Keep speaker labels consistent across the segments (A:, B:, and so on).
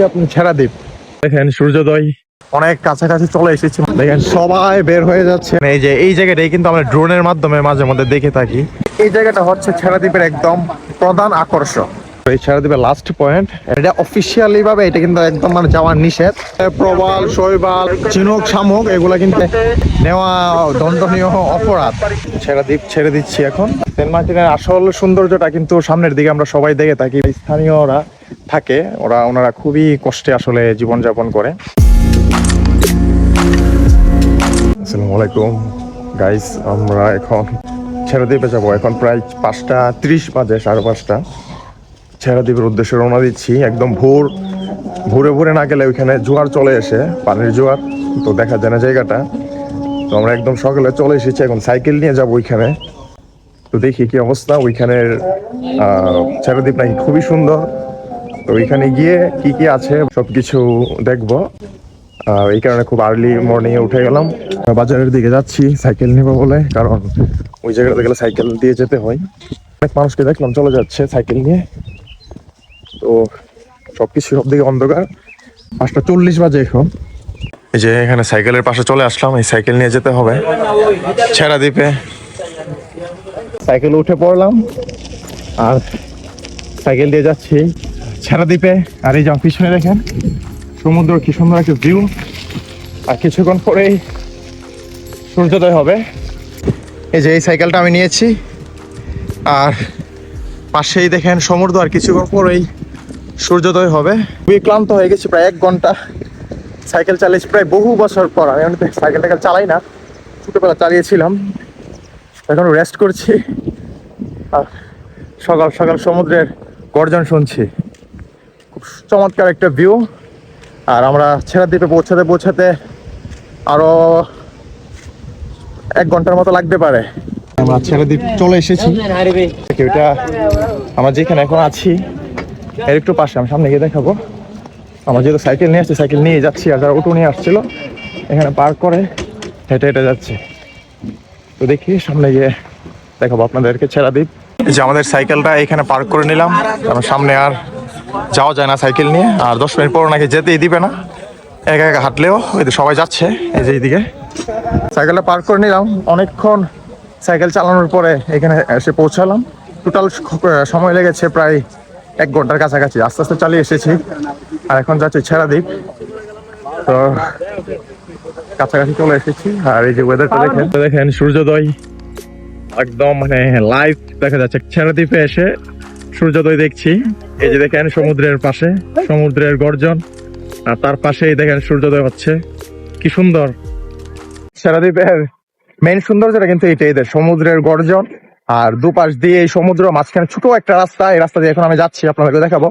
A: আপনি ছেড়া দ্বীপ দেখেন সূর্যোদয় অনেক কাছাকাছি চলে এসেছে। দেখেন সবাই বের হয়ে যাচ্ছে। এই যে এই জায়গাটাই কিন্তু আমরা ড্রোনের মাধ্যমে মাঝে মধ্যে দেখে থাকি। এই জায়গাটা হচ্ছে ছেড়া দ্বীপের একদম প্রধান আকর্ষণ। এই ছেড়া দ্বীপের লাস্ট পয়েন্ট, এটা অফিসিয়ালি ভাবে এটা কিন্তু একদম মানে যাওয়ার নিষেধ। প্রবাল, শৈবাল, চিনুক, শামুক এগুলা কিন্তু নেওয়া দণ্ডনীয় অপরাধ। ছেড়া দ্বীপ ছেড়ে দিচ্ছি এখন। সেন্ট মার্টিনের আসল সৌন্দর্যটা কিন্তু সামনের দিকে আমরা সবাই দেখে থাকি। স্থানীয়রা থাকে, ওনারা খুবই কষ্টে আসলে জীবনযাপন করে। আসসালামু আলাইকুম গাইস, আমরা এখন ছেড়া দ্বীপে যাবো। এখন প্রায় 5:30 বাজে, 5:30। ছেড়া দ্বীপের উদ্দেশ্যে রওনা দিচ্ছি। একদম ভোরে না গেলে ওইখানে জোয়ার চলে এসে, পানির জোয়ার, তো দেখা যায় না জায়গাটা। তো আমরা একদম সকালে চলে এসেছি, এখন সাইকেল নিয়ে যাবো ওইখানে। তো দেখি কি অবস্থা ওইখানের। ছেড়া দ্বীপ নাকি খুবই সুন্দর। তো ওইখানে গিয়ে কি কি আছে সবকিছু দেখবো। এই কারণে খুব আর্লি মর্নিং এ উঠে গেলাম। বাজারের দিকে যাচ্ছি সাইকেল নিবো বলে, কারণ ওই জায়গাতে গেলে সাইকেল দিয়ে যেতে হয়। অনেক মানুষকে দেখলাম চলে যাচ্ছে সাইকেল নিয়ে। তো সবকিছু সব দিকে অন্ধকার। 5:40 বাজে এখন। এই যে এখানে সাইকেলের পাশে চলে আসলাম, এই সাইকেল নিয়ে যেতে হবে ছেড়া দ্বীপে। সাইকেল উঠে পড়লাম আর সাইকেল দিয়ে যাচ্ছি ছেড়া দ্বীপে। আর এই যে পিছনে দেখেন সমুদ্র, কি সুন্দর একটা ভিউ। আর কিছুক্ষণ পরেই সূর্যোদয় হবে। এই যে এই সাইকেলটা আমি নিয়েছি, আর পাশেই দেখেন সমুদ্র। আর কিছুক্ষণ পরেই সূর্যোদয় হবে। খুবই ক্লান্ত হয়ে গেছি, প্রায় 1 ঘন্টা সাইকেল চালিয়েছি, প্রায় বহু বছর পর। আমি সাইকেলটাকে চালাই না, ছোটবেলা চালিয়েছিলাম। এখন রেস্ট করছি আর সকাল সকাল সমুদ্রের গর্জন শুনছি। খুব চমৎকার একটা ভিউ। আর আমরা ছেড়া দ্বীপে পৌঁছাতে আরো 1 ঘন্টার মতো লাগতে পারে। আমরা ছেড়া দ্বীপ চলে এসেছি। ওইটা আমরা যেখানে এখন আছি এর একটু পাশে, আমি সামনে গিয়ে দেখাবো। আমরা যেহেতু সাইকেল নিয়ে আসছি, সাইকেল নিয়ে যাচ্ছি। আর যারা অটো নিয়ে আসছিল এখানে পার্ক করে হেঁটে যাচ্ছে। তো দেখি সামনে গিয়ে দেখাবো আপনাদেরকে ছেড়া দ্বীপ। যে আমাদের সাইকেলটা এখানে পার্ক করে নিলাম, কারণ সামনে আর যাওয়া যায় না সাইকেল নিয়ে। আর 10 মিনিট পর নাকি যেতেই দিবে না, একা একা হাঁটলেও। এই তো সবাই যাচ্ছে এই যে এইদিকে। সাইকেলটা পার্ক করে নিলাম। অনেকক্ষণ সাইকেল চালানোর পরে এখানে এসে পৌঁছালাম। টোটাল সময় লেগেছে প্রায় 1 ঘন্টার কাছাকাছি। আস্তে আস্তে চালিয়ে এসেছি। আর এখন যাচ্ছি ছেড়া দ্বীপ। তো কাছাকাছি চলে এসেছি। আর এই যে ওয়েদারটা দেখেন সূর্যোদয় একদম মানে লাইভ দেখা যাচ্ছে। ছেড়া দ্বীপে এসে সূর্যোদয় দেখছি। এই যে দেখেন সমুদ্রের পাশে সমুদ্রের গর্জন, আর তার পাশেই দেখেন সূর্যোদয় হচ্ছে। কি সুন্দর। ছেড়া দ্বীপের মেইন সৌন্দর্যটা কিন্তু এটাই, সমুদ্রের গর্জন। আর দুপাশ দিয়ে এই সমুদ্র, মাঝখানে ছোট একটা রাস্তা। এই রাস্তা দিয়ে এখন আমি যাচ্ছি, আপনাদেরকে দেখাবো।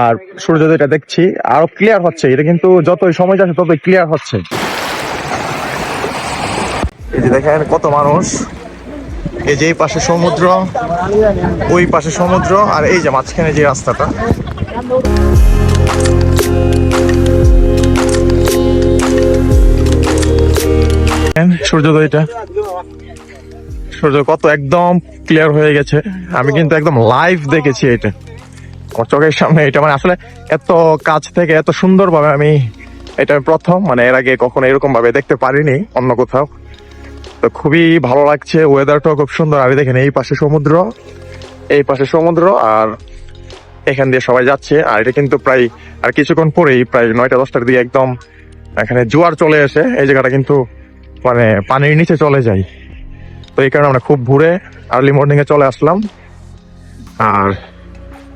A: আর সূর্যোদয়টা দেখছি, আরো ক্লিয়ার হচ্ছে। এটা কিন্তু যতই সময় যাচ্ছে ততই ক্লিয়ার হচ্ছে। এই যে দেখেন কত মানুষ। এই যে এই পাশে সমুদ্র, ওই পাশে সমুদ্র, আর এই যে মাঝখানে যে রাস্তাটা। সূর্যোদয়টা, সূর্য কত একদম ক্লিয়ার হয়ে গেছে। আমি কিন্তু একদম লাইভ দেখেছি এটা আমার চোখের সামনে। এটা মানে আসলে এত কাছ থেকে এত সুন্দর ভাবে আমি এটা প্রথম, মানে এর আগে কখনো এরকম ভাবে দেখতে পারিনি অন্য কোথাও। তো খুবই ভালো লাগছে, ওয়েদারটাও খুব সুন্দর। আর দেখেন এই পাশে সমুদ্র, এই পাশে সমুদ্র, আর এখান দিয়ে সবাই যাচ্ছে। আর এটা কিন্তু প্রায় আর কিছুক্ষণ পরেই, প্রায় 9টা-10টার দিকে একদম এখানে জোয়ার চলে আসে। এই জায়গাটা কিন্তু মানে পানির নিচে চলে যায়। তো এই কারণে আমরা খুব ভোরে আর্লি মর্নিং এ চলে আসলাম। আর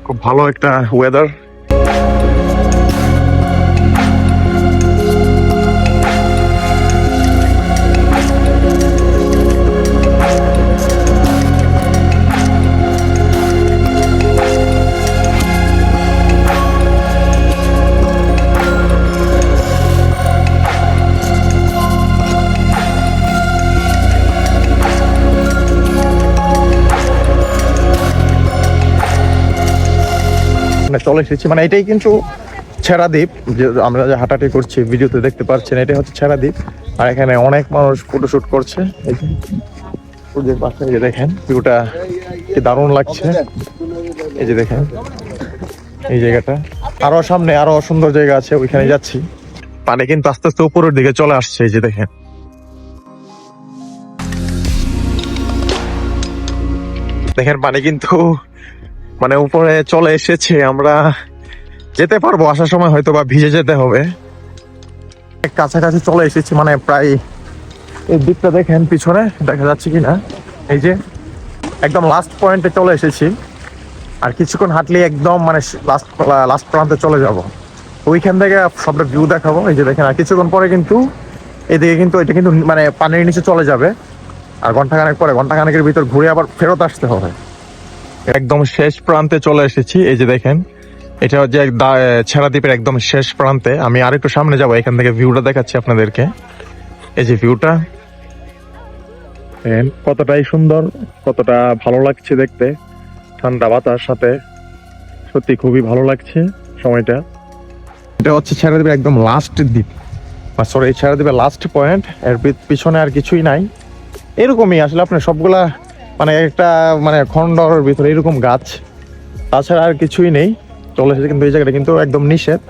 A: খুব ভালো একটা ওয়েদার। চলে এসেছি, মানে এটাই কিন্তু ছেড়া দ্বীপ। যে আমরা যে হাঁটাহাঁটি করছি ভিডিওতে দেখতে পাচ্ছেন, এটাই হচ্ছে ছেড়া দ্বীপ। আর এখানে অনেক মানুষ ফটোশুট করছে। এই যে সূর্যের পাশে যে দেখেন ভিউটা কি দারুণ লাগছে। এই যে দেখেন এই জায়গাটা। আরো সামনে আরো সুন্দর জায়গা আছে, ওইখানে যাচ্ছি। পানি কিন্তু আস্তে আস্তে উপরের দিকে চলে আসছে, এই যে দেখেন। দেখেন পানি কিন্তু মানে উপরে চলে এসেছে, আমরা যেতে পারবো। আসার সময় হয়তো বা ভিজে যেতে হবে। কাছাকাছি চলে এসেছি, মানে প্রায় এই দিকটা দেখেন পিছনে দেখা যাচ্ছে কিনা, এই যে একদম লাস্ট পয়েন্টে চলে এসেছি। আর কিছুক্ষণ হাঁটলে একদম মানে লাস্ট প্রান্তে চলে যাব। ওইখান থেকে সবটা ভিউ দেখাবো, এই যে দেখেন। আর কিছুক্ষণ পরে কিন্তু এদিকে কিন্তু এটা কিন্তু মানে পানির নিচে চলে যাবে। আর ঘন্টাখানেক পরে, ঘন্টাখানেকের ভিতর ঘুরে আবার ফেরত আসতে হবে। একদম শেষ প্রান্তে চলে এসেছি, এই যে দেখেন। এটা হচ্ছে ছেড়া দ্বীপের একদম শেষ প্রান্তে। আমি আরেকটু সামনে যাবো, এখান থেকে ভিউটা দেখাচ্ছি আপনাদেরকে। এই যে ভিউটা কতটাই সুন্দর, কতটা ভালো লাগছে দেখতে, ঠান্ডা বাতাস সাথে, সত্যি খুবই ভালো লাগছে সময়টা। এটা হচ্ছে ছেড়া দ্বীপের একদম লাস্ট দ্বীপ, সরি ছেড়া দ্বীপের লাস্ট পয়েন্ট। এর পিছনে আর কিছুই নাই। এরকমই আসলে আপনার সবগুলা মানে একটা মানে খন্ডর ভিতরে এরকম গাছ, তাছাড়া আর কিছুই নেই। চলে এসেছে, কিন্তু এই জায়গাটা কিন্তু একদম নিষেধ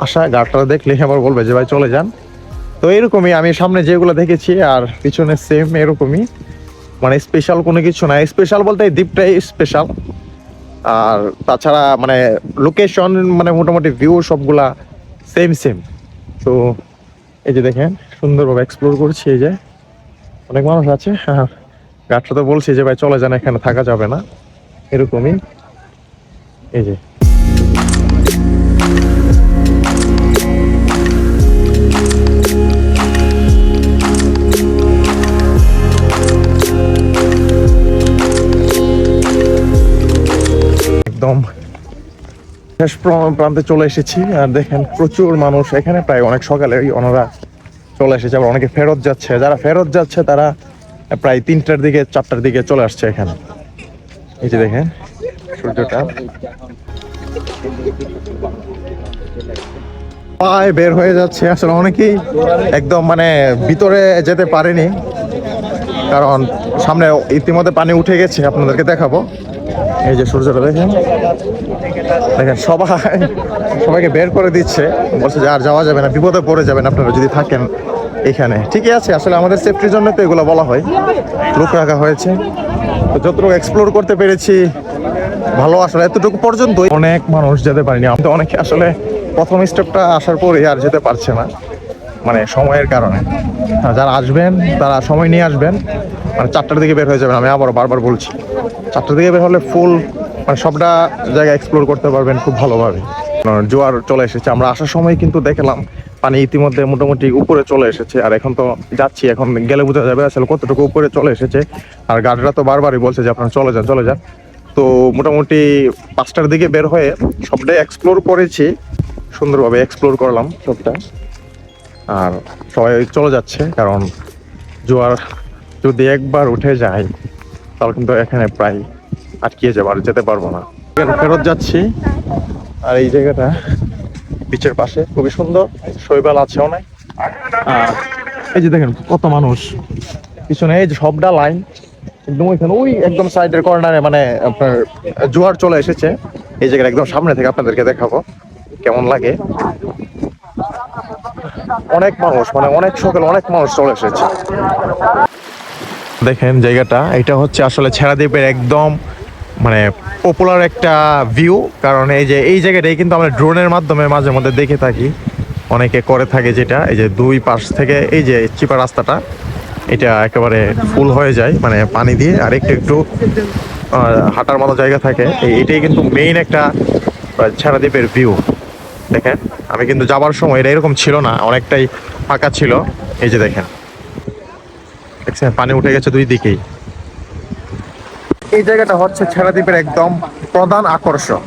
A: আসা। গাছটা দেখলে আবার বলবে যে ভাই চলে যান। তো এরকমই আমি সামনে যেগুলো দেখেছি আর পিছনে সেম এরকমই, মানে স্পেশাল কোনো কিছু না। স্পেশাল বলতে এই দ্বীপটাই স্পেশাল। আর তাছাড়া মানে লোকেশন মানে মোটামুটি ভিউ সবগুলা সেম সেম। তো এই যে দেখেন সুন্দরভাবে এক্সপ্লোর করছি। এই যে অনেক মানুষ আছে। হ্যাঁ, গাছটা তো বলছি যে ভাই চলে যান, এখানে থাকা যাবে না, এরকমই। এই যে একদম শেষ প্রান্তে চলে এসেছি। আর দেখেন প্রচুর মানুষ এখানে, প্রায় অনেক সকালে ওনারা চলে এসেছে। আবার অনেকে ফেরত যাচ্ছে, যারা ফেরত যাচ্ছে তারা প্রায় 3টার দিকে 4টার দিকে চলে আসছে এখানে। এই যে দেখেন সূর্যটা পায়ে বের হয়ে যাচ্ছে। আসলে অনেকেই একদম মানে ভিতরে যেতে পারেনি, কারণ সামনে ইতিমধ্যে পানি উঠে গেছে। আপনাদেরকে দেখাবো, এই যে সূর্যটা দেখেন। দেখেন সবাইকে বের করে দিচ্ছে, বলছে যে আর যাওয়া যাবে না, বিপদে পড়ে যাবেন আপনারা যদি থাকেন এখানে। ঠিকই আছে, আসলে আমাদের সেফটির জন্য তো এগুলো বলা হয়, লোক রাখা হয়েছে। তো যতটুকু এক্সপ্লোর করতে পেরেছি ভালো। আসলে এতটুকু পর্যন্ত অনেক মানুষ যেতে পারেনি। আমি তো অনেকে আসলে প্রথম স্টেপটা আসার পরে আর যেতে পারছে না, মানে সময়ের কারণে। যারা আসবেন তারা সময় নিয়ে আসবেন, মানে 4টার দিকে বের হয়ে যাবেন। আমি আবার বারবার বলছি 4টার দিকে বের হলে ফুল মানে সবটা জায়গা এক্সপ্লোর করতে পারবেন খুব ভালোভাবে। জোয়ার চলে এসেছে, আমরা আসার সময় কিন্তু দেখলাম পানি ইতিমধ্যে মোটামুটি উপরে চলে এসেছে। আর এখন তো যাচ্ছি, এখন গেলে বোঝা যাবে আসলে কতটুকু উপরে চলে এসেছে। আর গার্ডরা তো বারবারই বলছে যে আপনারা চলে যান চলে যান। তো মোটামুটি 5টার দিকে বের হয়ে সবটাই এক্সপ্লোর করেছি, সুন্দরভাবে এক্সপ্লোর করলাম সবটা। আর সবাই চলে যাচ্ছে, কারণ জোয়ার যদি একবার উঠে যায় তাহলে কিন্তু এখানে প্রায় আটকিয়ে যাবো, আর যেতে পারবো না। ফেরত যাচ্ছি। আর এই জায়গাটা বিচের পাশে খুবই সুন্দর, শৈবাল আছে অনেক। আর এই যে দেখেন কত মানুষ পিছনে, এই যে সবটা লাইন একদম ওইখানে, ওই একদম সাইডের কর্নারে মানে আপনার জোয়ার চলে এসেছে। এই জায়গাটা একদম সামনে থেকে আপনাদেরকে দেখাবো কেমন লাগে। অনেক মানুষ, মানে অনেক সকালে অনেক মানুষ চলে এসেছে। দেখেন জায়গাটা, এটা হচ্ছে আসলে ছেড়া দ্বীপের একদম মানে পপুলার একটা ভিউ। কারণ এই যে এই জায়গাটাই কিন্তু আমরা ড্রোনের মাধ্যমে মাঝে মধ্যে দেখে থাকি, অনেকে করে থাকে। যেটা এই যে দুই পাশ থেকে এই যে চিপা রাস্তাটা, এটা একেবারে ফুল হয়ে যায় মানে পানি দিয়ে। আর একটু একটু হাঁটার মতো জায়গা থাকে। এইটাই কিন্তু মেইন একটা ছেড়া দ্বীপের ভিউ। দেখেন আমি কিন্তু যাবার সময় এটা এরকম ছিল না, অনেকটাই ফাঁকা ছিল। এই যে দেখেন দেখছেন পানি উঠে গেছে দুই দিকেই। এই জায়গাটা হচ্ছে ছেড়া দ্বীপের একদম প্রধান আকর্ষণ।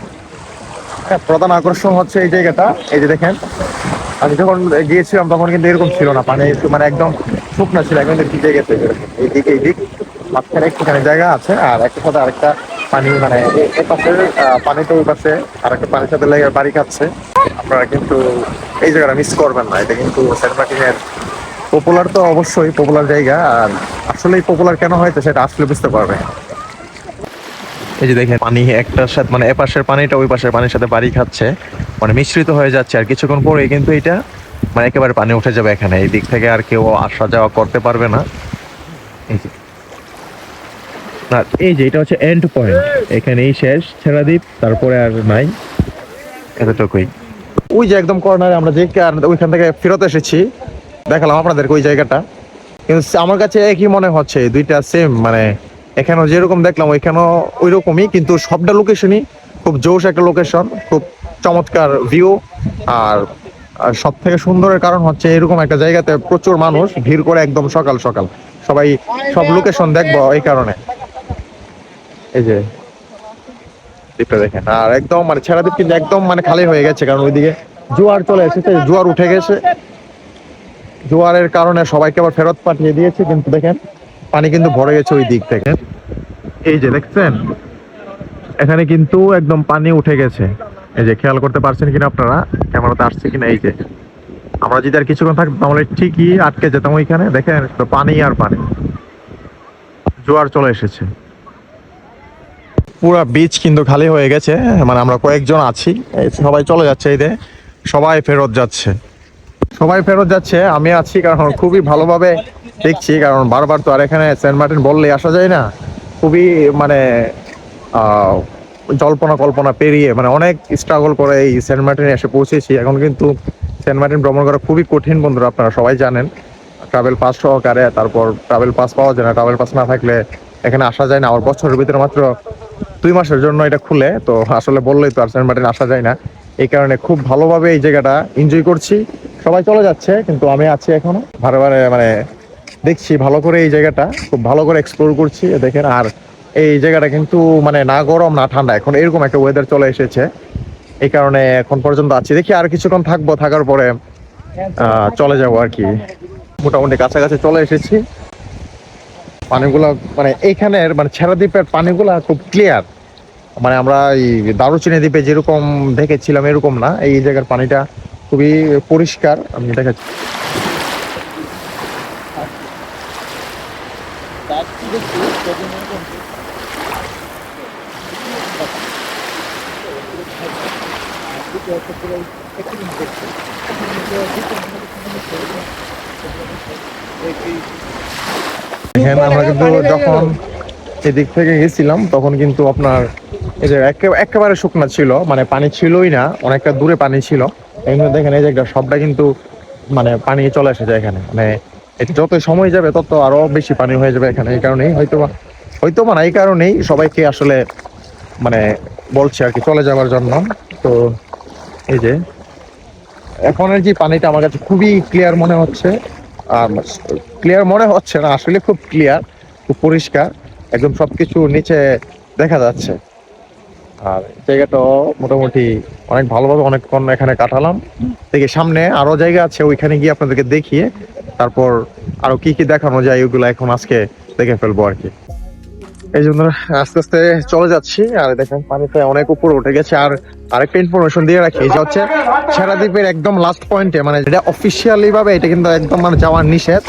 A: হ্যাঁ, প্রধান আকর্ষণ হচ্ছে এই জায়গাটা। এই যে দেখেন আমি যখন গিয়েছিলাম তখন কিন্তু এরকম ছিল না, পানি মানে একদম শুকনো ছিল। এখন ভিজে গেছে এই দিক এই দিক, মাঝখানে একটুখানি জায়গা আছে। আর একটা সাথে আরেকটা পানি মানে এই পাশে পানি, তো ওই পাশে আরেকটা পানির সাথে লেগে বাড়ি খাচ্ছে। আপনারা কিন্তু এই জায়গাটা মিস করবেন না। এটা কিন্তু সেন্ট মার্টিনের পপুলার, তো অবশ্যই পপুলার জায়গা। আর আসলেই পপুলার কেন হয়েছে সেটা আসলে বুঝতে পারবে। এই যে দেখেন পানি একটার সাথে মানে এপাশের পানিটা ওই পাশের পানির সাথে বাড়ি খাচ্ছে, মানে মিশ্রিত হয়ে যাচ্ছে। আর কিছুক্ষণ পরে কিন্তু এটা মানে একেবারে পানি উঠে যাবে এখানে, এই দিক থেকে আর কেউ আসা যাওয়া করতে পারবে না। এই যে আর এই যে এটা হচ্ছে এন্ড পয়েন্ট, এখানেই শেষ ছেড়াদ্বীপ, তারপরে আর নাই, এতটুকুই। ওই যে একদম কর্নারে আমরা যে ওইখান থেকে ফেরত এসেছি, দেখালাম আপনাদেরকে ওই জায়গাটা, কিন্তু আমার কাছে একই মনে হচ্ছে, দুইটা সেম, মানে এখানেও যেরকম দেখলাম ওইখানেও ওই রকমই, কিন্তু সবটা লোকেশনই খুব জোশ একটা লোকেশন, খুব চমৎকার ভিউ। আর সব থেকে সুন্দরের কারণ হচ্ছে এরকম একটা জায়গাতে প্রচুর মানুষ ভিড় করে একদম সকাল সকাল, সবাই সব লোকেশন দেখবো এই কারণে। এই যে দ্বীপটা দেখেন, আর একদম মানে ছেড়া দ্বীপ কিন্তু একদম মানে খালি হয়ে গেছে, কারণ ওইদিকে জোয়ার চলে এসেছে, জোয়ার উঠে গেছে, জোয়ারের কারণে সবাইকে আবার ফেরত পাঠিয়ে দিয়েছে, কিন্তু দেখেন পানি কিন্তু ভরে গেছে ওই দিক থেকে। এই যে দেখছেন এখানে কিন্তু একদম পানি উঠে গেছে, এই যে খেয়াল করতে পারছেন কিনা আপনারা, ক্যামেরাতে আসছে কিনা। এই যে আমরা যদি আর কিছুক্ষণ থাকতাম তাহলে ঠিকই আটকে যেতাম ওইখানে, দেখেন পানি আর পানি, জোয়ার চলে এসেছে। পুরা বিচ কিন্তু খালি হয়ে গেছে, মানে আমরা কয়েকজন আছি, সবাই চলে যাচ্ছে, এই যে সবাই ফেরত যাচ্ছে, সবাই ফেরত যাচ্ছে, আমি আছি, কারণ খুবই ভালোভাবে দেখছি, কারণ বারবার তো আর এখানে সেন্ট মার্টিন বললেই আসা যায় না, খুবই মানে জল্পনা কল্পনা পেরিয়ে মানে অনেক স্ট্রাগল করে এই সেন্ট মার্টিনে এসে পৌঁছেছি। এখন কিন্তু সেন্ট মার্টিন ভ্রমণ করা খুবই কঠিন বন্ধুরা, আপনারা সবাই জানেন, ট্রাভেল পাস সহকারে, তারপর ট্রাভেল পাস পাওয়া যায় না, ট্রাভেল পাস না থাকলে এখানে আসা যায় না। আর বছরের ভিতরে মাত্র 2 মাসের জন্য এটা খুলে, তো আসলে বললেই তো আর সেন্ট মার্টিন আসা যায় না। এই কারণে খুব ভালোভাবে এই জায়গাটা এনজয় করছি। সবাই চলে যাচ্ছে কিন্তু আমি আছি এখনো, বারে বারে মানে দেখছি ভালো করে এই জায়গাটা, খুব ভালো করে এক্সপ্লোর করছি দেখেন। আর এই জায়গাটা কিন্তু মানে না গরম না ঠান্ডা, এখন এরকম একটা ওয়েদার চলে এসেছে, এই কারণে এখন পর্যন্ত আছি। দেখি আর কিছুক্ষণ থাকবো, থাকার পরে চলে যাবো আর কি। মোটামুটি কাছাকাছি চলে এসেছি। পানিগুলা মানে এইখানের মানে ছেড়া দ্বীপের পানিগুলা খুব ক্লিয়ার, মানে আমরা এই দারুচিনি দ্বীপে যেরকম দেখেছিলাম এরকম না, এই জায়গার পানিটা খুবই পরিষ্কার। আমি দেখাচ্ছি, এখানে আমরা কিন্তু যখন এদিক থেকে গেছিলাম তখন কিন্তু আপনার এই যে একেবারে শুকনা ছিল, মানে পানি ছিলই না, অনেকটা দূরে পানি ছিল। এখানে দেখেন এই জায়গাটা সবটা কিন্তু মানে পানি চলে এসেছে এখানে, মানে যত সময় যাবে তত আরো বেশি পানি হয়ে যাবে এখানে। এই কারণেই হয়তো বা না, এই কারণেই সবাইকে আসলে মানে বলছে আর কি চলে যাওয়ার জন্য। তো এই যে এখনের যে পানিটা আমার কাছে খুবই ক্লিয়ার মনে হচ্ছে, আর ক্লিয়ার মনে হচ্ছে না, আসলে খুব ক্লিয়ার, খুব পরিষ্কার, একদম সবকিছু নিচে দেখা যাচ্ছে। আর জায়গাটাও মোটামুটি অনেক ভালোভাবে অনেকক্ষণ এখানে কাটালাম। দেখি সামনে আরো জায়গা আছে, ওইখানে গিয়ে আপনাদেরকে দেখিয়ে তারপর আরো কি কি দেখানো যায় ওইগুলো এখন আজকে দেখে ফেলবো আর কি। এই জন্য আস্তে আস্তে চলে যাচ্ছি। আর দেখেন পানিতে অনেক উপরে উঠে গেছে। আর আরেকটা ইনফরমেশন দিয়ে রাখি, যে হচ্ছে ছেড়া দ্বীপের একদম লাস্ট পয়েন্টে, মানে এটা অফিসিয়ালি ভাবে এটা কিন্তু একদম মানে যাওয়ার নিষেধ।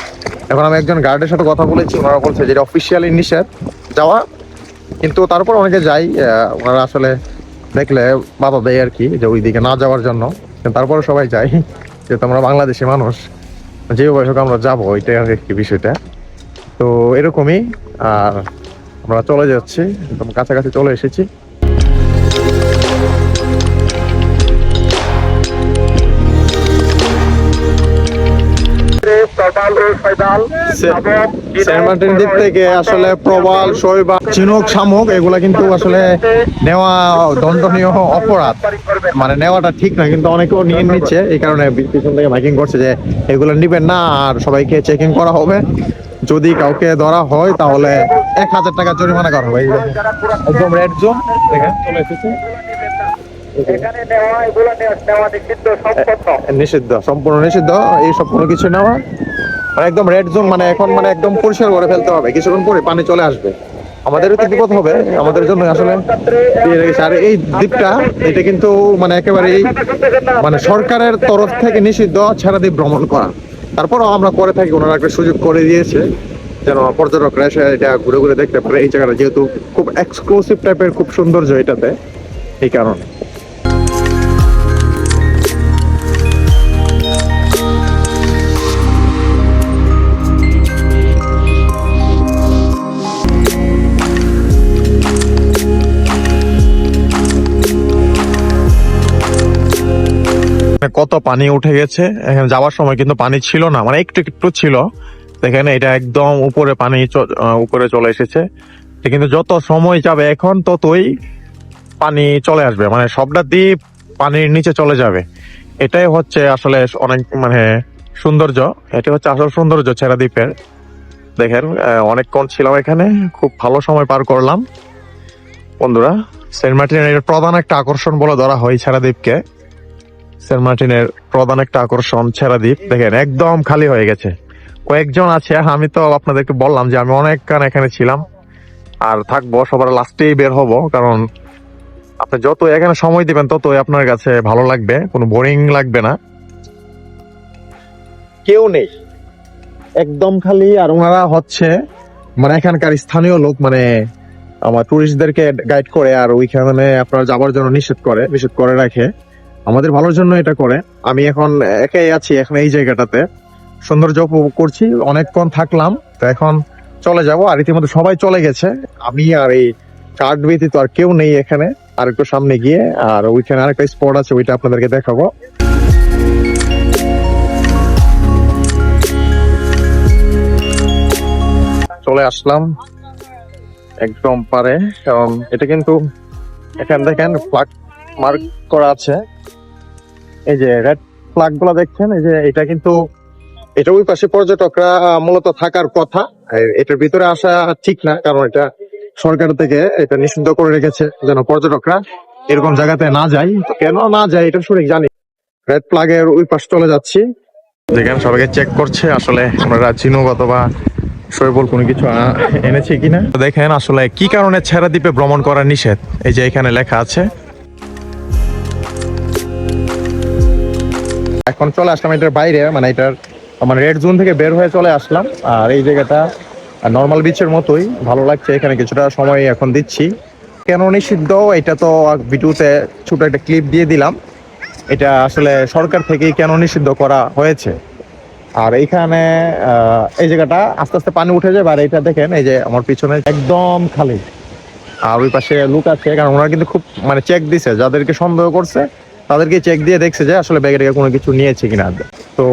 A: এখন আমি একজন গার্ডের সাথে কথা বলেছি, ওনারা বলছে যে এটা অফিসিয়ালি নিষেধ যাওয়া, কিন্তু তারপর অনেকে যাই, ওনারা আসলে দেখলে বাধা দেয় আর কি, যে ওইদিকে না যাওয়ার জন্য, তারপরে সবাই যাই, যেহেতু আমরা বাংলাদেশি মানুষ, যেভাবে হোক আমরা যাবো, ওইটাই আর কি বিষয়টা। তো এরকমই। আর আমরা চলে যাচ্ছি, একদম কাছাকাছি চলে এসেছি। সেন্ট মার্টিন দ্বীপ থেকে আসলে প্রবাল, শৈবাল, চিনুক, শামুক এগুলা কিন্তু আসলে নেওয়া দণ্ডনীয় অপরাধ, মানে নেওয়াটা ঠিক না, কিন্তু অনেকেও নিয়ে নিচ্ছে। এই কারণে পিছন থেকে মাইকিং করছে যে এগুলো নিবেন না, আর সবাইকে চেকিং করা হবে, যদি কাউকে ধরা হয় তাহলে 1000 টাকা জরিমানা করা হবে। একদম রেড জোন চলে এসেছে, নিষিদ্ধ, সম্পূর্ণ নিষিদ্ধ এই সব কোনো কিছু নেওয়া, মানে একদম রেড জোন, মানে এখন মানে একদম পরিষ্কার করে ফেলতে হবে, কিছুক্ষণ পরে পানি চলে আসবে, আমাদেরও তো বিপদ হবে, আমাদের জন্য আসলে দিয়ে রেখেছে। আর এই দ্বীপটা এটা কিন্তু মানে একেবারেই মানে সরকারের তরফ থেকে নিষিদ্ধ ছেড়া দ্বীপ ভ্রমণ করা, তারপরও আমরা করে থাকি, ওনারা একটা সুযোগ করে দিয়েছে, যেন পর্যটকরা এসে এটা ঘুরে ঘুরে দেখতে পারে। এই জায়গাটা যেহেতু খুব এক্সক্লুসিভ টাইপের, খুব সৌন্দর্য এটাতে, এই কারণে। কত পানি উঠে গেছে, এখানে যাওয়ার সময় কিন্তু পানি ছিল না, মানে একটু একটু ছিল। এখানে এটা একদম উপরে পানি উপরে চলে এসেছে। কিন্তু যত সময় যাবে এখন ততই পানি চলে আসবে, মানে সবটা দ্বীপ পানির নিচে চলে যাবে। এটাই হচ্ছে আসলে অনেক মানে সৌন্দর্য, এটা হচ্ছে আসল সৌন্দর্য ছেড়া দ্বীপের। দেখেন অনেকক্ষণ ছিলাম এখানে, খুব ভালো সময় পার করলাম বন্ধুরা। সেন্ট মার্টিনের প্রধান একটা আকর্ষণ বলে ধরা হয় ছেড়া দ্বীপকে। সেন্ট মার্টিনের প্রধান একটা আকর্ষণ ছেড়া দ্বীপ। দেখেন একদম খালি হয়ে গেছে, কয়েকজন আছে। আমি তো আপনাদেরকে বললাম যে আমি অনেকক্ষণ এখানে ছিলাম আর থাকবো, সবার লাস্টেই বের হব, কারণ আপনি যত এখানে সময় দিবেন ততই আপনার কাছে ভালো লাগবে, কোনো বোরিং লাগবে না। কেউ নেই, একদম খালি। আর ওনারা হচ্ছে মানে এখানকার স্থানীয় লোক, মানে আমার টুরিস্টদেরকে গাইড করে আর ওইখানে আপনারা যাবার জন্য নিষেধ করে রাখে, আমাদের ভালোর জন্য এটা করে। আমি এখন একাই আছি এখন এই জায়গাটাতে, সৌন্দর্য উপভোগ করছি, অনেকক্ষণ থাকলাম, তো এখন চলে যাব। আর ইতিমধ্যে সবাই চলে গেছে, আমি আর এই কার্ড ব্যতীত আর কেউ নেই এখানে। আর একটু সামনে গিয়ে আর ওইখানে আরেকটা স্পট আছে, ওইটা আপনাদেরকে দেখাবো। চলে আসলাম একদম পারে, কারণ এটা কিন্তু এখানে দেখেন ফ্ল্যাগ মার্ক করা আছে, এই যে রেড ফ্ল্যাগ গুলা দেখছেন, এই যে এটা কিন্তু এটা ওই পাশে পর্যটকরা মূলত থাকার কথা। এটার ভিতরে আসা ঠিক না, কারণ এটা সরকার থেকে এটা নিষিদ্ধ করে রেখেছে যেন পর্যটকরা এরকম জায়গাতে না যায়। তো কেন না যায় এটা সঠিক জানি। রেড ফ্ল্যাগের ওই পাশ চলে যাচ্ছি। দেখেন সবাইকে চেক করছে আসলে আমরা চিনুক অথবা শৈবল কোনো কিছু এনেছে কিনা। দেখেন আসলে কি কারণে ছেড়া দ্বীপে ভ্রমণ করা নিষেধ, এই যে এখানে লেখা আছে। এখন চলে আসলাম এটার বাইরে, মানে এটার মানে রেড জোন থেকে বের হয়ে চলে আসলাম। আর এই জায়গাটা নর্মাল বিচের মতোই ভালো লাগছে, এখানে কিছুটা সময় এখন দিচ্ছি। কেন নিষিদ্ধ এটা তো ভিডিওতে ছোট একটা ক্লিপ দিয়ে দিলাম, এটা আসলে সরকার থেকেই কেন নিষিদ্ধ করা হয়েছে। আর এইখানে এই জায়গাটা আস্তে আস্তে পানি উঠে যাবে। আর এটা দেখেন এই যে আমার পিছনে একদম খালি, আর ওই পাশে লোক আছে, কারণ ওরা কিন্তু খুব মানে চেক দিছে, যাদেরকে সন্দেহ করছে তাদেরকে চেক দিয়ে দেখছে যে আসলে ব্যাগে ট্যাগে কোনো কিছু নিয়েছে কিনা। তো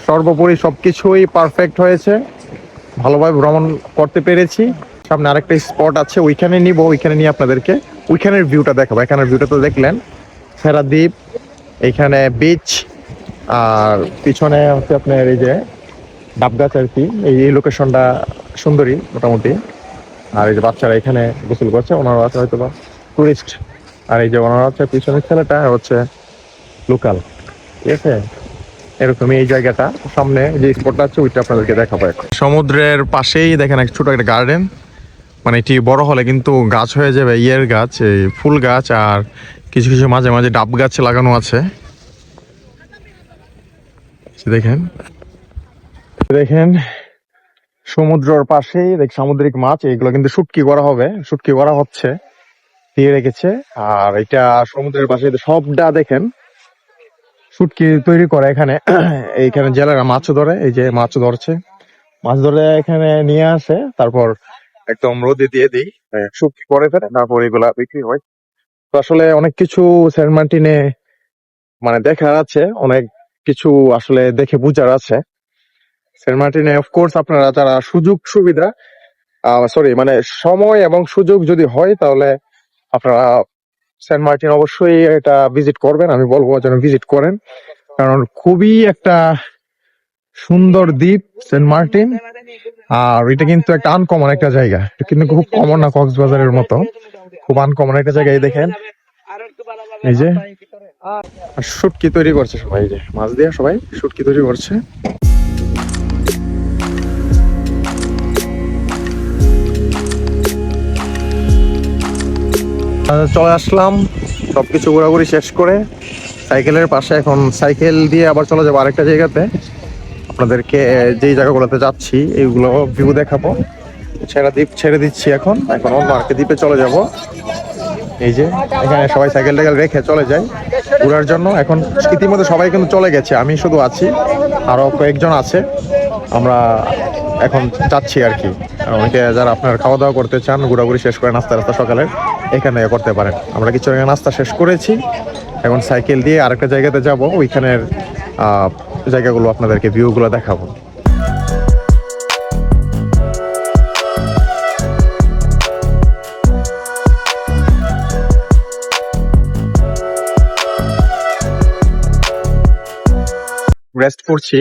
A: সর্বোপরি সবকিছুই পারফেক্ট হয়েছে, ভালোভাবে ভ্রমণ করতে পেরেছি। সামনে আরেকটা স্পট আছে, ওইখানে নিব, ওইখানে নিয়ে আপনাদেরকে ওইখানের ভিউটা দেখাবো। এখানের ভিউটা তো দেখলেন, ছেড়া দ্বীপ, এইখানে বিচ, আর পিছনে হচ্ছে আপনার এই যে ডাব গাছ আর কি। এই লোকেশনটা সুন্দরী মোটামুটি। আর এই যে বাচ্চারা এখানে গোসল করছে, ওনারা আছে হয়তো বা টুরিস্ট। আর এই যে ওনারা হচ্ছে পিছনের ছেলেটা হচ্ছে লোকাল, ঠিক আছে। এরকমই এই জায়গাটা সামনে যে স্পটটা আছে ওইটা আপনাদেরকে দেখাবো। সমুদ্রের পাশেই দেখেন এক ছোট একটা গার্ডেন, মানে এটি বড় হলে কিন্তু গাছ হয়ে যাবে, ইয়ের গাছ, এই ফুল গাছ, আর কিছু কিছু মাঝে মাঝে ডাব গাছ লাগানো আছে। দেখেন দেখেন সমুদ্রের পাশেই সামুদ্রিক মাছ, এগুলো কিন্তু শুটকি করা হবে, শুটকি করা হচ্ছে, দিয়ে রেখেছে। আর এটা সমুদ্রের পাশে সবটা দেখেন শুটকি তৈরি করে এখানে। এইখানে জেলেরা মাছ ধরে, এই যে মাছ ধরছে, মাছ ধরে এখানে নিয়ে আসে, তারপর একদম রোদে দিয়ে দিই, শুটকি করে ফেলে, তারপর এগুলা বিক্রি হয়। তো আসলে অনেক কিছু সেন্ট মার্টিনে মানে দেখার আছে, অনেক কিছু আসলে দেখে বুঝার আছে সেন্ট মার্টিনে। অফকোর্স আপনারা যারা সুযোগ সুবিধা সরি মানে সময় এবং সুযোগ যদি হয় তাহলে আপনারা সেন্ট মার্টিন অবশ্যই এটা ভিজিট করবেন, আমি বলবো যেন ভিজিট করেন, কারণ খুবই একটা সুন্দর দ্বীপ সেন্ট মার্টিন। আর এটা কিন্তু একটা আনকমন একটা জায়গা, এটা কিন্তু খুব কমন না, কক্সবাজারের মতো খুব আনকমন একটা জায়গায়। দেখেন এই যে শুটকি তৈরি করছে সবাই, এই যে মাছ দিয়ে সবাই শুটকি তৈরি করছে। চলে আসলাম সবকিছু ঘোরাঘুরি শেষ করে সাইকেলের পাশে, এখন সাইকেল দিয়ে আবার চলে যাবো আরেকটা জায়গাতে। আপনাদেরকে যেই জায়গাগুলোতে যাচ্ছি এইগুলো ভিউ দেখাবো। দ্বীপ ছেড়ে দিচ্ছি, এখন এখন অন্য আরেকটা দ্বীপে চলে যাব। এই যে এখানে সবাই সাইকেল টাইকেল রেখে চলে যায় ঘোরার জন্য। এখন ইতিমধ্যে সবাই কিন্তু চলে গেছে, আমি শুধু আছি, আরো কয়েকজন আছে। আমরা এখন যাচ্ছি আর কি। অনেকে যারা আপনার খাওয়া দাওয়া করতে চান, ঘোরাঘুরি শেষ করে নাস্তা রাস্তা সকালের এখানে করতে পারেন। আমরা কিছু নাস্তা শেষ করেছি, এখন সাইকেল দিয়ে আরেকটা জায়গাতে যাব, ওইখানের জায়গাগুলো আপনাদেরকে ভিউগুলো দেখাবো। রেস্ট করছি,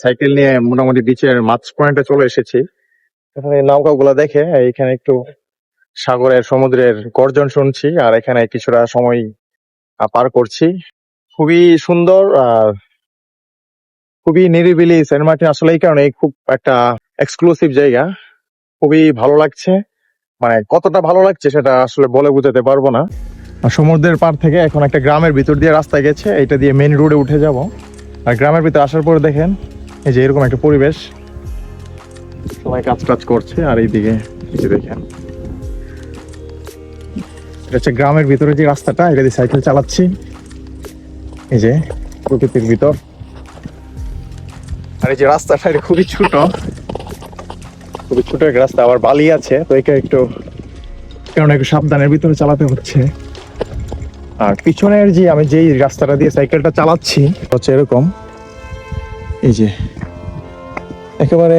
A: সাইকেল নিয়ে মোটামুটি বিচের মাছ পয়েন্টে চলে এসেছি। এখানে নৌকাগুলো দেখে এখানে একটু সাগরের সমুদ্রের গর্জন শুনছি, আর এখানে কিছুটা সময় পার করছি। খুবই সুন্দর আর খুবই নিরিবিলি সেন্ট মার্টিন, আসলে এই কারণে খুব একটা এক্সক্লুসিভ জায়গা। খুবই ভালো লাগছে, মানে কতটা ভালো লাগছে সেটা আসলে বলে বোঝাতে পারবো না। আর সমুদ্রের পার থেকে এখন একটা গ্রামের ভিতর দিয়ে রাস্তা গেছে, এটা দিয়ে মেইন রোডে উঠে যাব। আর গ্রামের ভিতরে আসার পরে দেখেন এই যে এরকম একটা পরিবেশ, সবাই কাজ টাজ করছে। আর এইদিকে এই যে দেখেন, এটা হচ্ছে গ্রামের ভিতরে যে রাস্তাটা, এটা দিয়ে সাইকেল চালাচ্ছি। এই যে প্রকৃতির ভিতর, আর এই যে রাস্তাটা এটা খুবই ছোট, খুবই ছোট একটা রাস্তা, আবার বালি আছে, তো এটা একটু কারণ একটু সাবধানের ভিতরে চালাতে হচ্ছে। আর পিছনের যে আমি যেই রাস্তাটা দিয়ে সাইকেলটা চালাচ্ছি হচ্ছে এরকম, এই যে একেবারে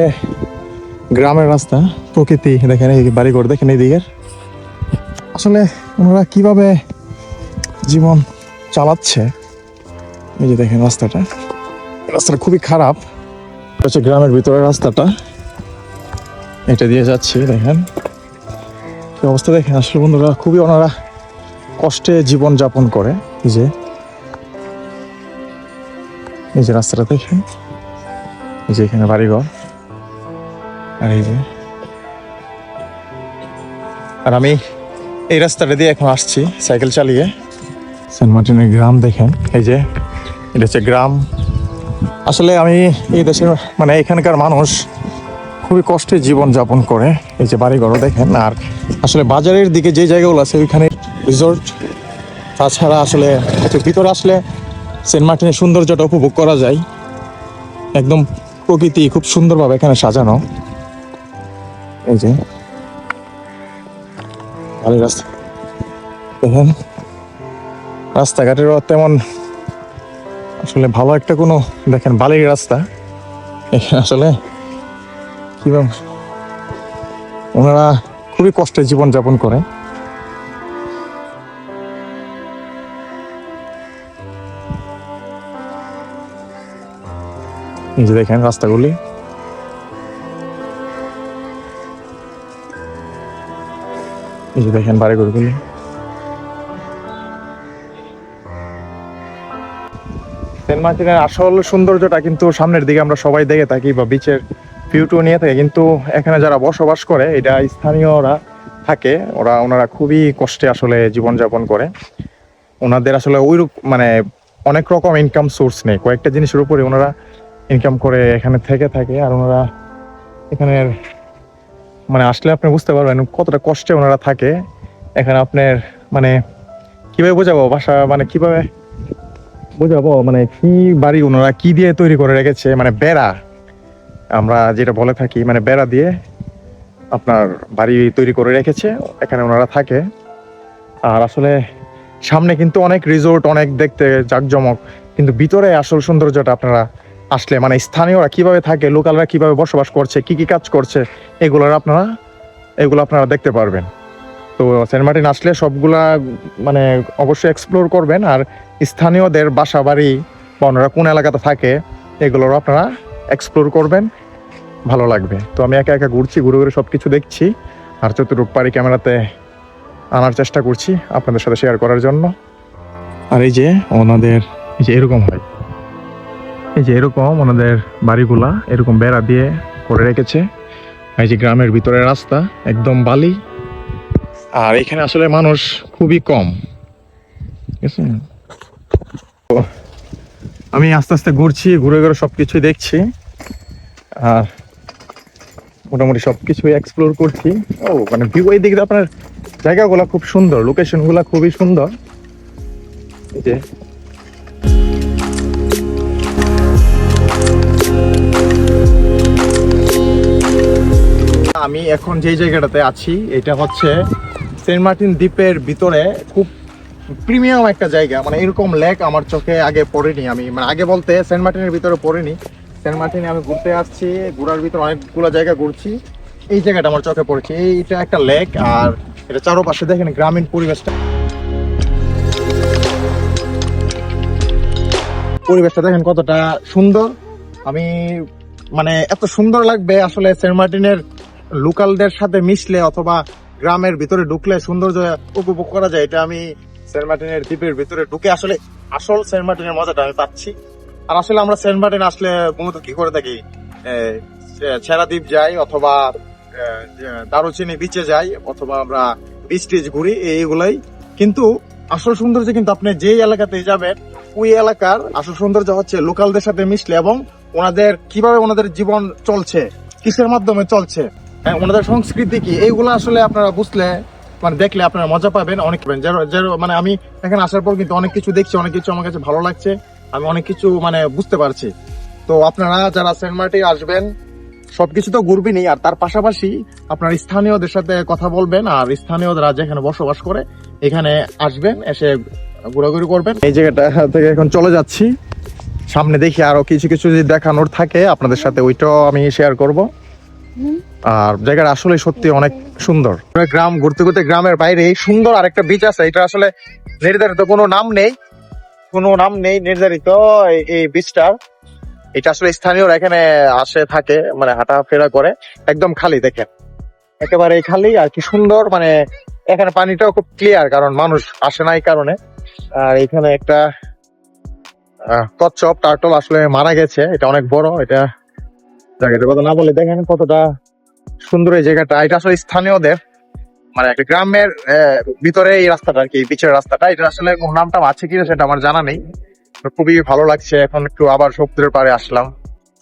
A: গ্রামের রাস্তা, প্রকৃতি দেখেন, এই বাড়িঘর দেখেন এই দিকের। আসলে ওনারা কিভাবে জীবন চালাচ্ছে, এই যে দেখেন রাস্তাটা, রাস্তাটা খুবই খারাপ। হচ্ছে গ্রামের ভিতরের রাস্তাটা, এটা দিয়ে যাচ্ছি, দেখেন কি অবস্থা দেখেন। আসলে বন্ধুরা খুবই ওনারা কষ্টে জীবন যাপন করে। এই যে রাস্তাটা দেখেন, এই যে এখানে বাড়িঘর, আর এই যে, আর আমি এই রাস্তাটা দিয়ে এখন আসছি সাইকেল চালিয়ে। সেন্ট মার্টিনের গ্রাম দেখেন, এই যে এটা হচ্ছে গ্রাম। আসলে আমি এই দেশের মানে এখানকার মানুষ খুবই কষ্টে জীবন যাপন করে। এই যে বাড়িঘরও দেখেন। আর আসলে বাজারের দিকে যে জায়গাগুলো আছে ওইখানে রিসোর্ট, তাছাড়া আসলে একটু ভিতরে আসলে সেন্ট মার্টিনের সৌন্দর্যটা উপভোগ করা যায়। একদম প্রকৃতি খুব সুন্দরভাবে এখানে সাজানো। এই যে ভালো রাস্তা দেখেন, রাস্তাঘাটেরও তেমন আসলে ভালো একটা কোনো দেখেন বালির রাস্তা। এখানে আসলে কিভাবে ওনারা খুবই কষ্টে জীবন যাপন করে। এই যে দেখেন রাস্তাগুলি, এই যে দেখেন বাড়িঘরগুলি। সেন্ট মার্টিনের আসল সৌন্দর্যটা কিন্তু সামনের দিকে আমরা সবাই দেখে থাকি বা বিচের ভিউটু নিয়ে থাকে, কিন্তু এখানে যারা বসবাস করে এটা স্থানীয়রা থাকে, ওনারা খুবই কষ্টে আসলে জীবনযাপন করে। ওনাদের আসলে ওই মানে অনেক রকম ইনকাম সোর্স নেই, কয়েকটা জিনিসের উপরে ওনারা ইনকাম করে এখানে থেকে থাকে। আর ওনারা এখানের মানে আসলে আপনি বুঝতে পারবেন কতটা কষ্টে ওনারা থাকে এখানে। আপনার মানে কিভাবে বোঝাবো, বাসা মানে কিভাবে বোঝাবো, মানে কি বাড়ি ওনারা কি দিয়ে তৈরি করে রেখেছে, মানে বেড়া আমরা যেটা বলে থাকি, মানে বেড়া দিয়ে আপনার বাড়ি তৈরি করে রেখেছে, এখানে ওনারা থাকে। আর আসলে সামনে কিন্তু অনেক রিসোর্ট, অনেক দেখতে জাঁকজমক, কিন্তু ভিতরে আসল সৌন্দর্যটা আপনারা আসলে মানে স্থানীয়রা কিভাবে থাকে, লোকালরা কিভাবে বসবাস করছে, কি কি কাজ করছে, এগুলো আপনারা দেখতে পারবেন। তো সেন্ট মার্টিন আসলে সবগুলা মানে অবশ্যই এক্সপ্লোর করবেন। আর স্থানীয়দের বাসা বাড়ি বা ওনারা কোন এলাকাতে থাকে এগুলোর আপনারা এক্সপ্লোর করবেন, ভালো লাগবে। তো আমি একা একা ঘুরছি, ঘুরে ঘুরে সব কিছু দেখছি, আর যতটুকু পারি ক্যামেরাতে আনার চেষ্টা করছি আপনাদের সাথে শেয়ার করার জন্য। আর এই যে ওনাদের এই যে এরকম হয়, এই যে এরকম ওনাদের বাড়িগুলা এরকম বেড়া দিয়ে করে রেখেছে। এই যে গ্রামের ভিতরে রাস্তা একদম বালি, আর এখানে আসলে মানুষ খুবই কম, ঠিক আছে। আমি আস্তে আস্তে ঘুরছি, ঘুরে ঘুরে সবকিছু দেখছি। আর মোটামুটি সবকিছু এক্সপ্লোর করছি। ও মানে ভিউ এই দিকে আপনার জায়গাগুলো খুব সুন্দর, লোকেশন গুলা খুবই সুন্দর। এই যে আমি এখন যে জায়গাটাতে আছি এটা হচ্ছে সেন্ট মার্টিন দ্বীপের ভিতরে খুব প্রিমিয়াম একটা জায়গা। মানে এরকম লেক আমার চোখে আগে পড়েনি। আমি মানে আগে বলতে সেন্ট মার্টিনের ভিতরে পড়েনি। সেন্ট মার্টিনে আমি ঘুরতে আসছি, ঘোরার ভিতরে অনেকগুলো জায়গা ঘুরছি, এই জায়গাটা আমার চোখে পড়েছে। এইটা একটা লেক, আর এটা চারপাশে দেখেন গ্রামীণ পরিবেশটা, পরিবেশটা দেখেন কতটা সুন্দর। আমি মানে এত সুন্দর লাগবে আসলে সেন্ট মার্টিনের লোকালদের সাথে মিশলে অথবা গ্রামের ভিতরে ঢুকলে সৌন্দর্য উপভোগ করা যায়। এটা আমি সেন্ট মার্টিনের দ্বীপের ভিতরে ঢুকে আসলে আসল সেন্ট মার্টিনের মজাটা আমি পাচ্ছি। আর আসলে আমরা সেন্ট মার্টিন আসলে মূলত কি করে থাকি, ছেড়া দ্বীপ যাই অথবা দারুচিনি বিচে যাই অথবা আমরা বিচ টিচ ঘুরি, এইগুলাই। কিন্তু আসল সৌন্দর্য কিন্তু আপনি যেই এলাকাতে যাবেন ওই এলাকার আসল সৌন্দর্য হচ্ছে লোকালদের সাথে মিশলে এবং ওনাদের কিভাবে ওনাদের জীবন চলছে, কিসের মাধ্যমে চলছে, ওনাদের সংস্কৃতি কি, এইগুলো আসলে আপনারা বুঝলে মানে দেখলে আপনারা মজা পাবেন অনেক। মানে আমি এখানে আসার পর কিন্তু অনেক কিছু দেখছি, অনেক কিছু আমার কাছে ভালো লাগছে, আমি অনেক কিছু মানে বুঝতে পারছি। তো আপনারা যারা সেন্ট মার্টিন আসবেন সবকিছু তো ঘুরবেনই, আর তার পাশাপাশি আপনার স্থানীয়দের সাথে কথা বলবেন, আর স্থানীয়রা যেখানে বসবাস করে এখানে আসবেন, এসে ঘোরাঘুরি করবেন। এই জায়গাটা থেকে এখন চলে যাচ্ছি, সামনে দেখি আরো কিছু কিছু যদি দেখানোর থাকে আপনাদের সাথে ওইটাও আমি শেয়ার করব। আর জায়গাটা আসলে সত্যি অনেক সুন্দর। গ্রাম ঘুরতে ঘুরতে গ্রামের বাইরে সুন্দর আরেকটা বিচ আছে, এটা আসলে নির্ধারিত কোনো নাম নেই, নির্ধারিত এই বিচটার। এটা আসলে স্থানীয়রা এখানে আসে থাকে, মানে হাঁটাফেরা করে, একদম খালি দেখেন, একেবারে খালি। আর কি সুন্দর, মানে এখানে পানিটাও খুব ক্লিয়ার কারণ মানুষ আসে না এই কারণে। আর এখানে একটা কচ্ছপ টার্টল আসলে মারা গেছে, এটা অনেক বড়। এটা জায়গাটার কথা না বলে দেখেন কতটা সুন্দর এই জায়গাটা। এটা আসলে স্থানীয়দের, মানে একটা গ্রামের ভিতরে এই রাস্তাটা আর কি, বিচের রাস্তাটা। এটা আসলে নামটা আছে কিনা সেটা আমার জানা নেই। খুবই ভালো লাগছে, এখন একটু আবার সমুদ্রের পাড়ে আসলাম।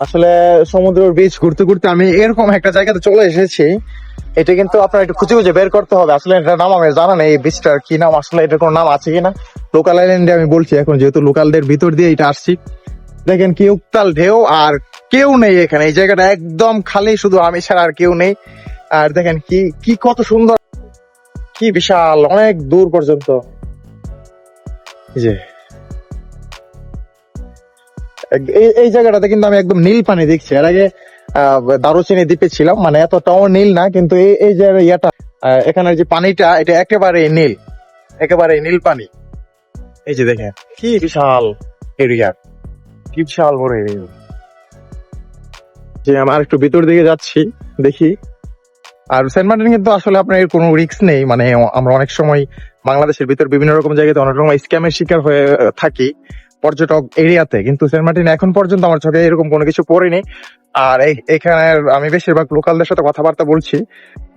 A: আসলে সমুদ্রের বিচ ঘুরতে ঘুরতে আমি এরকম একটা জায়গাতে চলে এসেছি, এটা কিন্তু আপনার একটু খুঁজে খুঁজে বের করতে হবে। আসলে এটার নাম আমি জানা নেই, এই বিচটার কি নাম, আসলে এটার কোনো নাম আছে কিনা। লোকাল আইল্যান্ডে আমি বলছি এখন, যেহেতু লোকালদের ভিতর দিয়ে এটা আসছি। দেখেন কি উত্তাল ঢেউ, আর কেউ নেই এখানে, এই জায়গাটা একদম খালি, শুধু আমি ছাড়া আর কেউ নেই। আর দেখেন কি কি কত সুন্দর, কি বিশাল, অনেক দূর পর্যন্ত। এই জায়গাটাতে কিন্তু আমি একদম নীল পানি দেখছি। এর আগে দারুচিনি দ্বীপে ছিলাম, মানে এতটাও নীল না, কিন্তু এই যে ইয়াটা, এখানে যে পানিটা, এটা একেবারে নীল, একেবারে নীল পানি। এই যে দেখেন কি বিশাল এরিয়া, কি বিশাল বড় এরিয়া। যে আমার একটু ভিতর দিকে যাচ্ছি, দেখি। আর সেন্ট মার্টিন কিন্তু আসলে আপনার এর কোনো রিস্ক নেই, মানে আমরা অনেক সময় বাংলাদেশের ভিতর বিভিন্ন রকম জায়গাতে অনেক রকম স্ক্যামের শিকার হয়ে থাকি পর্যটক এরিয়াতে, কিন্তু সেন্ট মার্টিন এখন পর্যন্ত আমার চোখে এরকম কোনো কিছু পড়েনি। আর এখানে আমি বেশিরভাগ লোকালদের সাথে কথাবার্তা বলছি,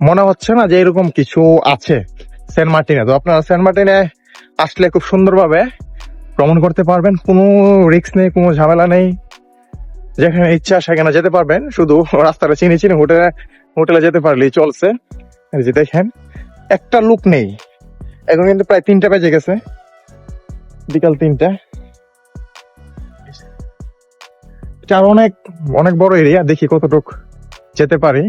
A: মনে হচ্ছে না যে এরকম কিছু আছে সেন্ট মার্টিনে। তো আপনারা সেন্ট মার্টিনে আসলে খুব সুন্দরভাবে ভ্রমণ করতে পারবেন, কোনো রিস্ক নেই, কোনো ঝামেলা নেই, যেখানে ইচ্ছা সেখানে যেতে পারবেন। শুধু রাস্তাটা চিনি চিনি হোটেলে যেতে পারলেই চলছে। এই যে দেখেন একটা লোক নেই, এখন কিন্তু প্রায় 3টা বেজে গেছে, বিকাল 3টা। এটা অনেক অনেক বড় এরিয়া, দেখি কতটুক যেতে পারি।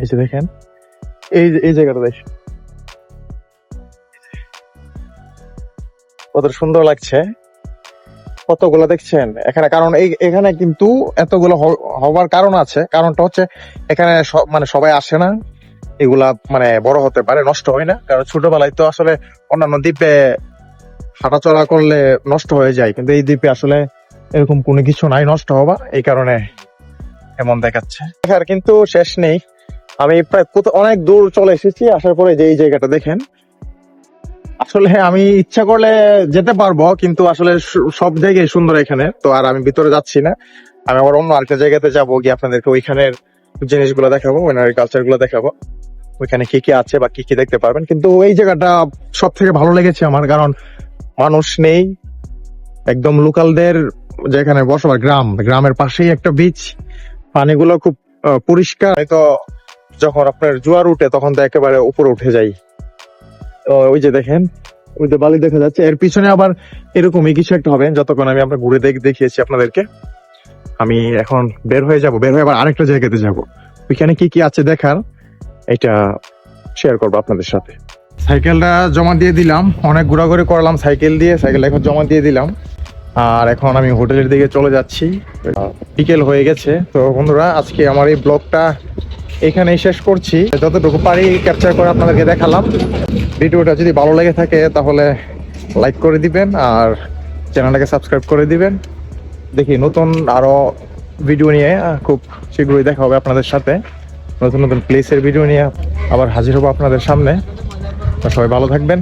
A: এই যে দেখেন এই জায়গাটা দেখেন কত সুন্দর লাগছে, কতগুলো দেখছেন এখানে। কারণ এখানে কিন্তু এতগুলো হবার কারণ আছে, কারণটা হচ্ছে এখানে মানে সবাই আসে না, এগুলা মানে বড় হতে পারে, নষ্ট হয় না। কারণ ছোটবেলায় তো আসলে অন্যান্য দ্বীপে হাঁটাচলা করলে নষ্ট হয়ে যায়, কিন্তু এই দ্বীপে আসলে এরকম কোনো কিছু নাই নষ্ট হবা, এই কারণে এমন দেখাচ্ছে। দেখার কিন্তু শেষ নেই, আমি প্রায় অনেক দূর চলে এসেছি। আসার পরে যে এই জায়গাটা দেখেন, আসলে আমি ইচ্ছা করলে যেতে পারবো, কিন্তু আসলে সব জায়গায় সুন্দর এখানে। তো আর আমি ভিতরে যাচ্ছি না, আমি আবার অন্য আরেকটা জায়গাতে যাবো, গিয়ে আপনাদেরকে ওইখানের জিনিসগুলো দেখাবো, ওইখানের কালচার গুলো দেখাবো, ওইখানে কি কি আছে বা কি কি দেখতে পারবেন। কিন্তু এই জায়গাটা সব থেকে ভালো লেগেছে আমার, কারণ মানুষ নেই, একদম লোকালদের যেখানে বসবাস গ্রামের পাশেই একটা বিচ, পানিগুলো খুব পরিষ্কার। তো যখন আপনার জোয়ার উঠে তখন তো একেবারে উপরে উঠে যাই। তো ওই যে দেখেন, ওই যে বালি দেখা যাচ্ছে, এর পিছনে আবার এরকমই কিছু একটা হবে। যতক্ষণ আমি আপনার ঘুরে দেখিয়েছি আপনাদেরকে, আমি এখন বের হয়ে আবার আরেকটা জায়গাতে যাব। ওইখানে কি কি আছে দেখার, এটা শেয়ার করবো আপনাদের সাথে। সাইকেলটা জমা দিয়ে দিলাম, অনেক ঘোরাঘুরি করলাম সাইকেল দিয়ে, সাইকেলটা এখন জমা দিয়ে দিলাম। আর এখন আমি হোটেলের দিকে চলে যাচ্ছি, বিকেল হয়ে গেছে। তো বন্ধুরা, আজকে আমার এই ব্লগটা এখানেই শেষ করছি। যতটুকু পারি ক্যাপচার করে আপনাদেরকে দেখালাম। ভিডিওটা যদি ভালো লেগে থাকে তাহলে লাইক করে দিবেন আর চ্যানেলটাকে সাবস্ক্রাইব করে দিবেন। দেখি নতুন আরো ভিডিও নিয়ে খুব শীঘ্রই দেখা হবে আপনাদের সাথে। নতুন নতুন প্লেসের ভিডিও নিয়ে আবার হাজির হবো আপনাদের সামনে। তো সবাই ভালো থাকবেন।